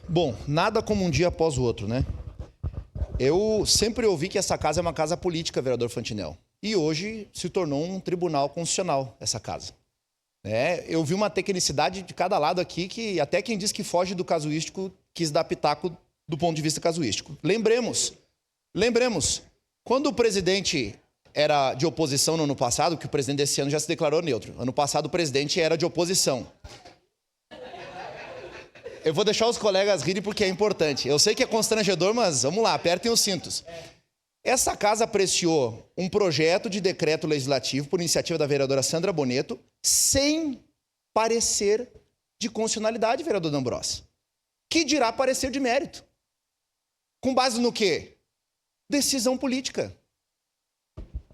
Bom, nada como um dia após o outro, né? Eu sempre ouvi que essa casa é uma casa política, vereador Fantinel. E hoje se tornou um tribunal constitucional, essa casa. Eu vi uma tecnicidade de cada lado aqui que até quem diz que foge do casuístico quis dar pitaco do ponto de vista casuístico. Lembremos, quando o presidente era de oposição no ano passado, que o presidente desse ano já se declarou neutro. Ano passado o presidente era de oposição. Eu vou deixar os colegas rirem porque é importante. Eu sei que é constrangedor, mas vamos lá, apertem os cintos. Essa casa apreciou um projeto de decreto legislativo por iniciativa da vereadora Sandra Boneto, sem parecer de constitucionalidade, vereador D'Ambrossi. Que dirá parecer de mérito. Com base no quê? Decisão política.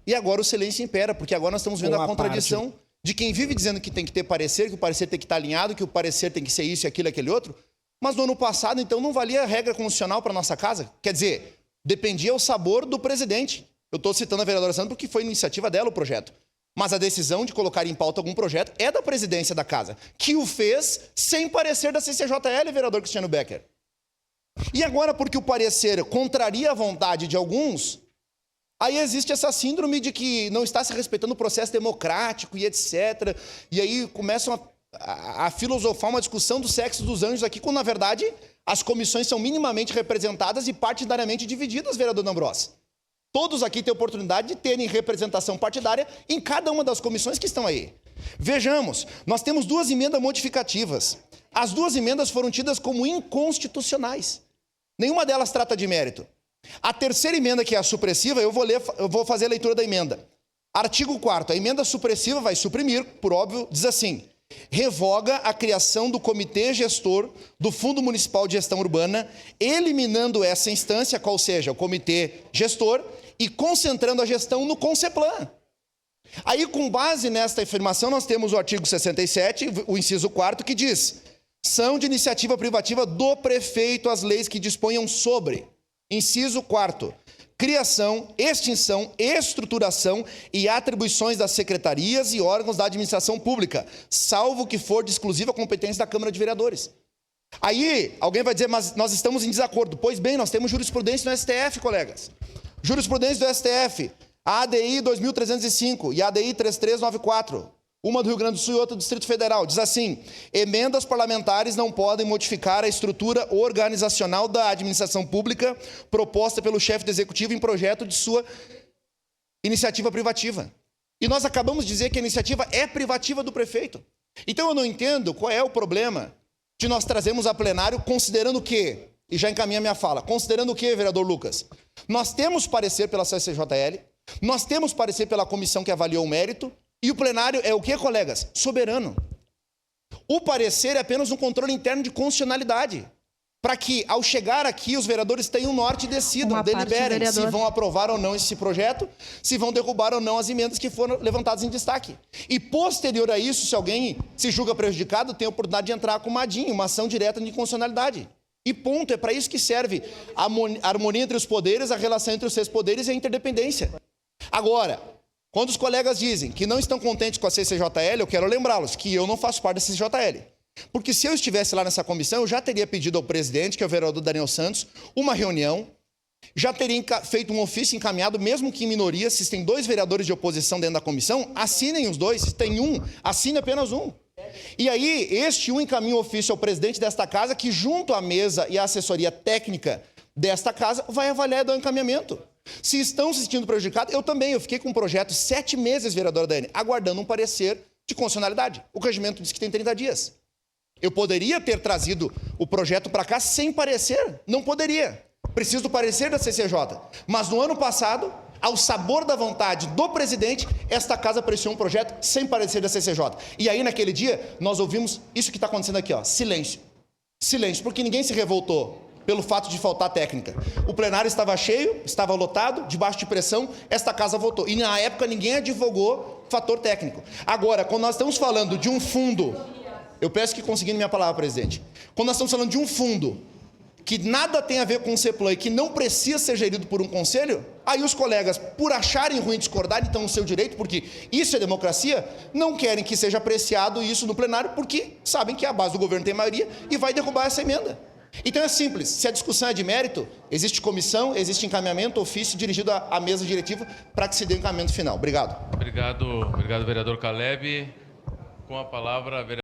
E agora o silêncio impera, porque agora nós estamos vendo a contradição de quem vive dizendo que tem que ter parecer, que o parecer tem que estar alinhado, que o parecer tem que ser isso, aquilo, aquele outro. Mas no ano passado, então, não valia a regra constitucional para a nossa casa? Quer dizer, dependia o sabor do presidente. Eu estou citando a vereadora Sandra porque foi iniciativa dela o projeto. Mas a decisão de colocar em pauta algum projeto é da presidência da casa, que o fez sem parecer da CCJL, vereador Cristiano Becker. E agora, porque o parecer contraria a vontade de alguns, aí existe essa síndrome de que não está se respeitando o processo democrático e etc. E aí começam a filosofar uma discussão do sexo dos anjos aqui, quando, na verdade, as comissões são minimamente representadas e partidariamente divididas, vereador D'Ambrossi. Todos aqui têm oportunidade de terem representação partidária em cada uma das comissões que estão aí. Vejamos, nós temos 2 emendas modificativas. As 2 emendas foram tidas como inconstitucionais. Nenhuma delas trata de mérito. A terceira emenda, que é a supressiva, eu vou fazer a leitura da emenda. Artigo 4º, a emenda supressiva vai suprimir, por óbvio, diz assim: revoga a criação do Comitê Gestor do Fundo Municipal de Gestão Urbana, eliminando essa instância, qual seja o Comitê Gestor, e concentrando a gestão no Conceplan. Aí, com base nesta afirmação, nós temos o artigo 67, o inciso 4º, que diz: são de iniciativa privativa do prefeito as leis que disponham sobre... Inciso 4º, criação, extinção, estruturação e atribuições das secretarias e órgãos da administração pública, salvo que for de exclusiva competência da Câmara de Vereadores. Aí, alguém vai dizer, mas nós estamos em desacordo. Pois bem, nós temos jurisprudência no STF, colegas. Jurisprudência do STF, a ADI 2305 e a ADI 3394. Uma do Rio Grande do Sul e outra do Distrito Federal. Diz assim: emendas parlamentares não podem modificar a estrutura organizacional da administração pública proposta pelo chefe do executivo em projeto de sua iniciativa privativa. E nós acabamos de dizer que a iniciativa é privativa do prefeito. Então eu não entendo qual é o problema de nós trazermos a plenário considerando o quê? E já encaminha minha fala. Considerando o quê, vereador Lucas? Nós temos parecer pela CCJL, nós temos parecer pela comissão que avaliou o mérito. E o plenário é o que, colegas? Soberano. O parecer é apenas um controle interno de constitucionalidade, para que, ao chegar aqui, os vereadores tenham norte e decidam, deliberem se vão aprovar ou não esse projeto, se vão derrubar ou não as emendas que foram levantadas em destaque. E, posterior a isso, se alguém se julga prejudicado, tem a oportunidade de entrar com uma DIN, uma ação direta de inconstitucionalidade. E ponto, é para isso que serve a harmonia entre os poderes, a relação entre os 6 poderes e a interdependência. Agora, quando os colegas dizem que não estão contentes com a CCJL, eu quero lembrá-los que eu não faço parte da CCJL. Porque se eu estivesse lá nessa comissão, eu já teria pedido ao presidente, que é o vereador Daniel Santos, uma reunião, já teria feito um ofício encaminhado, mesmo que em minoria, se tem 2 vereadores de oposição dentro da comissão, assinem os 2, se tem um, assine apenas um. E aí, este um encaminha o ofício ao presidente desta casa, que junto à mesa e à assessoria técnica desta casa, vai avaliar e dar um encaminhamento. Se estão se sentindo prejudicados, eu também. Eu fiquei com um projeto 7 meses, vereadora Dani, aguardando um parecer de constitucionalidade. O regimento diz que tem 30 dias. Eu poderia ter trazido o projeto para cá sem parecer? Não poderia. Preciso do parecer da CCJ. Mas no ano passado, ao sabor da vontade do presidente, esta casa apreciou um projeto sem parecer da CCJ. E aí, naquele dia, nós ouvimos isso que está acontecendo aqui, ó, silêncio. Silêncio, porque ninguém se revoltou pelo fato de faltar técnica. O plenário estava cheio, estava lotado, debaixo de pressão, esta casa votou. E na época ninguém advogou fator técnico. Agora, quando nós estamos falando de um fundo, eu peço que conseguindo minha palavra, presidente, quando nós estamos falando de um fundo que nada tem a ver com o CEPLAN e que não precisa ser gerido por um conselho, aí os colegas, por acharem ruim discordar, então no seu direito, porque isso é democracia, não querem que seja apreciado isso no plenário, porque sabem que a base do governo tem maioria e vai derrubar essa emenda. Então é simples, se a discussão é de mérito, existe comissão, existe encaminhamento, ofício dirigido à mesa diretiva para que se dê o encaminhamento final. Obrigado. Obrigado, vereador Caleb. Com a palavra, vereador